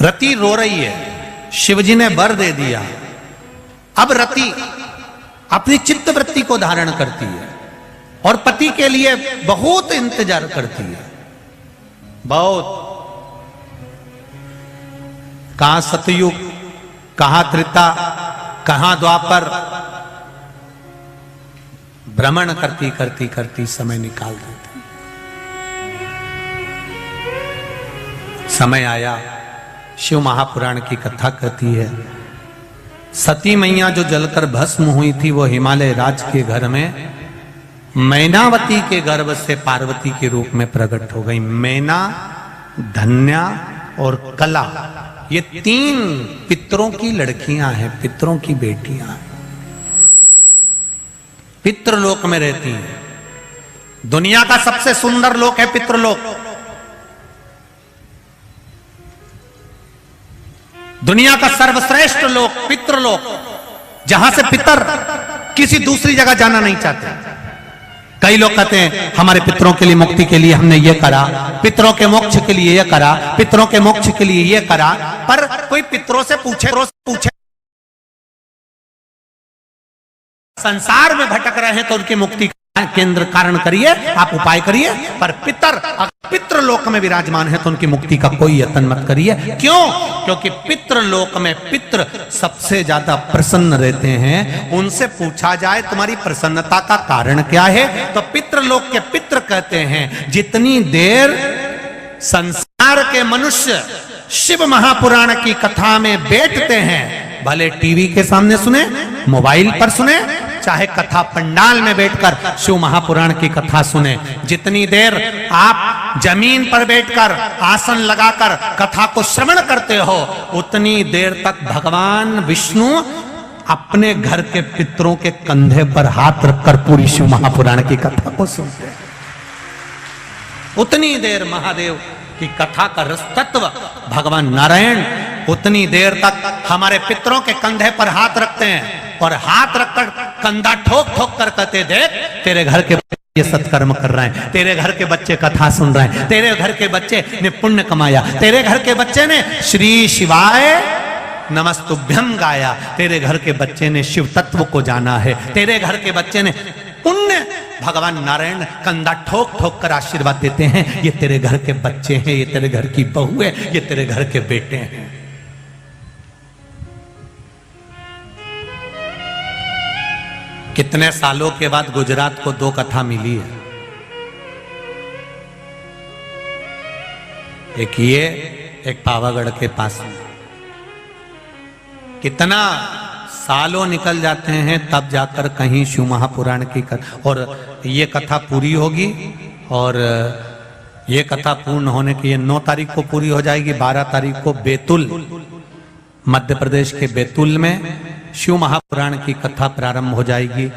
रति रो रही है, शिवजी ने वर दे दिया। अब रति अपनी चित्त वृत्ति को धारण करती है और पति के लिए बहुत इंतजार करती है, बहुत। कहां सतयुग, कहां त्रेता, कहां द्वापर, भ्रमण करती करती करती समय निकाल देती। समय आया, शिव महापुराण की कथा कहती है, सती मैया जो जलकर भस्म हुई थी वो हिमालय राज के घर में मैनावती के गर्भ से पार्वती के रूप में प्रकट हो गई। मैना, धन्या और कला, ये 3 पितरों की लड़कियां हैं, पितरों की बेटियां हैं, पितृलोक में रहती हैं। दुनिया का सबसे सुंदर लोक है पितृलोक। दुनिया का सर्वश्रेष्ठ लोक पितृलोक, जहां से पितर किसी दूसरी जगह जाना नहीं चाहते। कई लोग कहते हैं हमारे पितरों के लिए मुक्ति के लिए हमने ये करा, पितरों के मोक्ष के लिए ये करा, पितरों के मोक्ष के लिए ये करा, पर कोई पितरों से पूछे संसार में भटक रहे हैं तो उनकी मुक्ति का केंद्र कारण करिए, आप उपाय करिए। पर पितृलोक में विराजमान है तो उनकी मुक्ति का कोई यत्न मत करिए। क्यों? क्योंकि पितृलोक में पितृ सबसे ज्यादा प्रसन्न रहते हैं। उनसे पूछा जाए तुम्हारी प्रसन्नता का कारण क्या है, तो पितृलोक के पितृ कहते हैं जितनी देर संसार के मनुष्य शिव महापुराण की कथा में बैठते हैं, भले टीवी के सामने सुने, मोबाइल पर सुने, चाहे कथा पंडाल में बैठकर शिव महापुराण की कथा सुने, जितनी देर आप जमीन पर बैठकर आसन लगाकर कथा को श्रवण करते हो, उतनी देर तक भगवान विष्णु अपने घर के पितरों के कंधे पर हाथ रखकर पूरी शिव महापुराण की कथा को सुनते हैं। उतनी देर महादेव की कथा का रस तत्व भगवान नारायण उतनी देर तक हमारे पितरों के कंधे पर हाथ रखते हैं और हाथ रखकर कंधा ठोक ठोक कर कहते, देख तेरे घर के ये सत्कर्म कर रहे हैं, तेरे घर के बच्चे कथा सुन रहे हैं, तेरे घर के बच्चे ने पुण्य कमाया, तेरे घर के बच्चे ने श्री शिवाय नमस्तुभ्यम गाया, तेरे घर के बच्चे ने शिव तत्व को जाना है, तेरे घर के बच्चे ने पुण्य। भगवान नारायण कंधा ठोक ठोक कर आशीर्वाद देते हैं, ये तेरे घर के बच्चे हैं, ये तेरे घर की बहू है, ये तेरे घर के बेटे हैं। कितने सालों के बाद गुजरात को 2 कथा मिली है, एक ये, एक पावागढ़ के पास में। कितना सालों निकल जाते हैं तब जाकर कहीं शिव महापुराण की कथा, और ये कथा पूरी होगी, और ये कथा पूर्ण होने की 9 तारीख को पूरी हो जाएगी। 12 तारीख को बैतूल, मध्य प्रदेश के बैतूल में शिव महापुराण की कथा प्रारंभ हो जाएगी।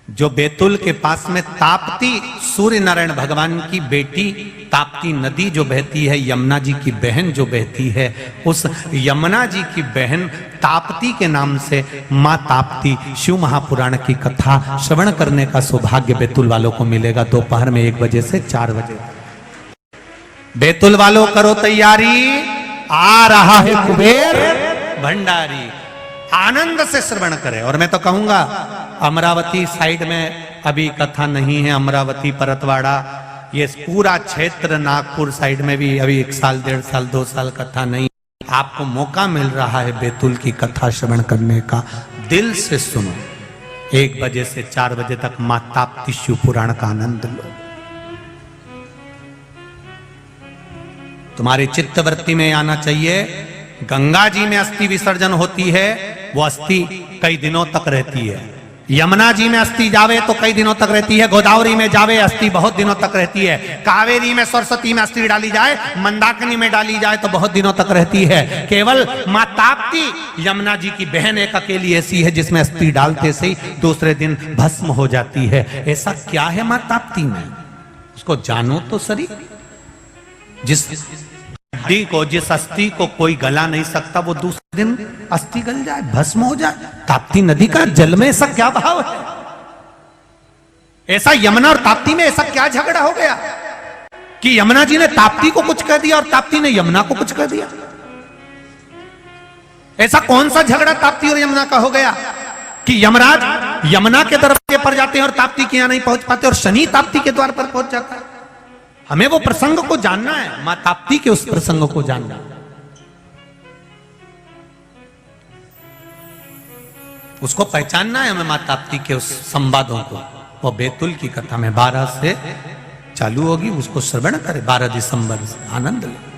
जो बैतूल के पास में ताप्ती, सूर्य नारायण भगवान की बेटी ताप्ती नदी जो बहती है, यमुना जी की बहन जो बहती है, उस यमुना जी की बहन ताप्ती के नाम से माँ ताप्ती शिव महापुराण की कथा श्रवण करने का सौभाग्य बैतूल वालों को मिलेगा। दोपहर में 1 बजे से 4 बजे। बैतूल वालों करो तैयारी, आ रहा है कुबेर भंडारी, आनंद से श्रवण करें। और मैं तो कहूंगा अमरावती साइड में अभी कथा नहीं है, अमरावती परतवाड़ा ये पूरा क्षेत्र, नागपुर साइड में भी अभी 1 साल 1.5 साल 2 साल कथा नहीं। आपको मौका मिल रहा है बैतूल की कथा श्रवण करने का, दिल से सुनो। 1 बजे से 4 बजे तक मां ताप्ती शिव पुराण का आनंद लो। तुम्हारी चित्तवृत्ति में आना चाहिए, गंगा जी में अस्थि विसर्जन होती है, वो अस्थि कई दिनों तक रहती है। यमुना जी में अस्थि जावे तो कई दिनों तक रहती है, गोदावरी में जावे अस्थि बहुत दिनों तक रहती है, कावेरी में सरस्वती में अस्थि डाली जाए, मंदाकिनी में डाली जाए तो बहुत दिनों तक रहती है। केवल मां ताप्ती यमुना जी की बहन एक अकेली ऐसी है जिसमें अस्थि डालते से ही दूसरे दिन भस्म हो जाती है। ऐसा क्या है मां ताप्ती में, उसको जानो तो सही। जिस हड्डी को, जिस अस्थि को कोई गला नहीं सकता, वो दूसरे दिन अस्थि गल जाए, भस्म हो जाए। ताप्ती नदी का जल में ऐसा क्या भाव है? ऐसा यमुना और ताप्ती में ऐसा क्या झगड़ा हो गया कि यमुना जी ने ताप्ती को कुछ कह दिया और ताप्ती ने यमुना को कुछ कह दिया? ऐसा कौन सा झगड़ा ताप्ती और यमुना का हो गया कि यमराज यमुना के दरवाजे पर जाते हैं और ताप्ती के यहां नहीं पहुंच पाते, और शनि ताप्ती के द्वार पर पहुंच जाता है? हमें वो प्रसंग को जानना है, मां ताप्ती के उस प्रसंग को जानना। उसको पहचानना है हमें, मां ताप्ती के उस संवादों को। वो बैतुल की कथा में 12 से चालू होगी, उसको श्रवण करे 12 दिसंबर से, आनंद ले।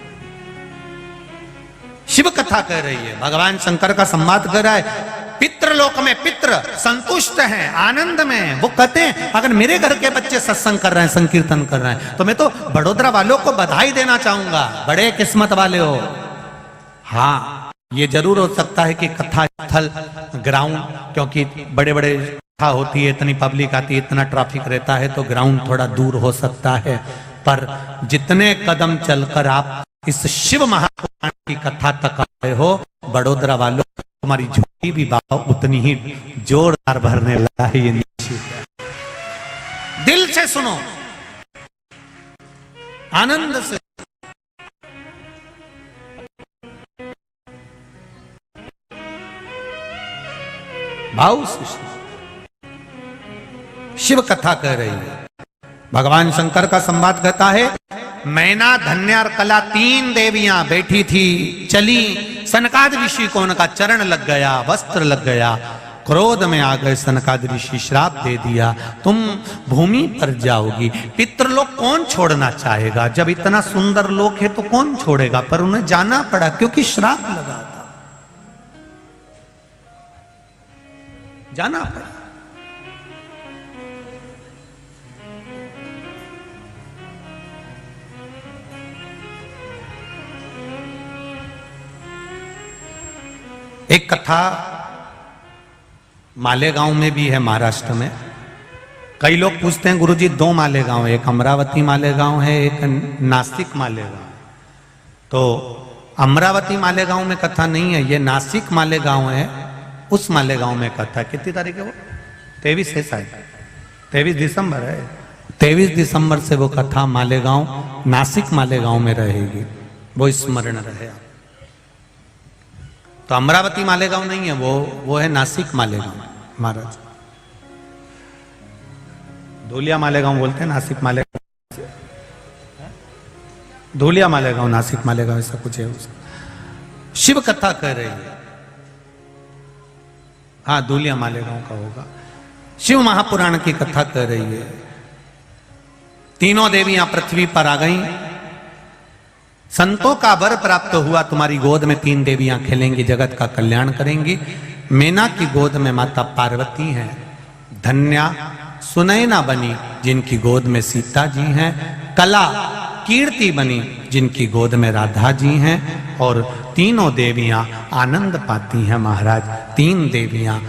शिव कथा कह रही है, भगवान शंकर का संवाद कर रहा है। पितृलोक में पितृ संतुष्ट हैं, आनंद में। वो कहते हैं अगर मेरे घर के बच्चे सत्संग कर रहे हैं, संकीर्तन कर रहे हैं, तो मैं तो बड़ोदरा वालों को बधाई देना चाहूंगा, बड़े किस्मत वाले हो। हाँ, ये जरूर हो सकता है कि कथा स्थल ग्राउंड, क्योंकि बड़े बड़े कथा होती है, इतनी पब्लिक आती है, इतना ट्रैफिक रहता है, तो ग्राउंड थोड़ा दूर हो सकता है। पर जितने कदम चलकर आप इस शिव महापुराण की कथा तक आए हो, बड़ोदरा वालों, तुम्हारी झोली भी बाबा उतनी ही जोरदार भरने लगा है, ये निश्चित है। दिल से सुनो, आनंद से। भाव से शिव कथा कह रही है। भगवान शंकर का संवाद कहता है, मैना, धन्या और कला 3 देवियां बैठी थी, चली। सनकाद ऋषि को उनका चरण लग गया, वस्त्र लग गया, क्रोध में आ गए। सनकाद ऋषि श्राप दे दिया, तुम भूमि पर जाओगी। पितृलोक कौन छोड़ना चाहेगा? जब इतना सुंदर लोक है तो कौन छोड़ेगा? पर उन्हें जाना पड़ा क्योंकि श्राप लगा था, जाना पड़ा। एक कथा मालेगांव में भी है, महाराष्ट्र में। कई लोग पूछते हैं गुरुजी 2 मालेगांव, एक अमरावती मालेगांव है, एक नासिक मालेगांव। तो अमरावती मालेगांव में कथा नहीं है, ये नासिक मालेगांव है, उस मालेगांव में कथा। कितनी तारीख है वो? 23 है शायद, 23 दिसंबर है। 23 दिसंबर से वो कथा मालेगांव, नासिक मालेगांव में रहेगी, वो स्मरण रहे। तो अमरावती मालेगांव नहीं है, वो है नासिक मालेगांव महाराज। धूलिया मालेगांव बोलते हैं, नासिक मालेगांव, धूलिया मालेगांव, नासिक मालेगांव, ऐसा कुछ है उसका। शिव कथा कह रही है, हाँ धूलिया मालेगांव का होगा। शिव महापुराण की कथा कह रही है। 3 देवियां पृथ्वी पर आ गईं। संतों का वर प्राप्त हुआ, तुम्हारी गोद में 3 देवियां खेलेंगी, जगत का कल्याण करेंगी। मैना की गोद में माता पार्वती हैं। धन्या सुनैना बनी, जिनकी गोद में सीता जी हैं। कला कीर्ति बनी, जिनकी गोद में राधा जी हैं। और 3 देवियां आनंद पाती हैं महाराज। 3 देवियां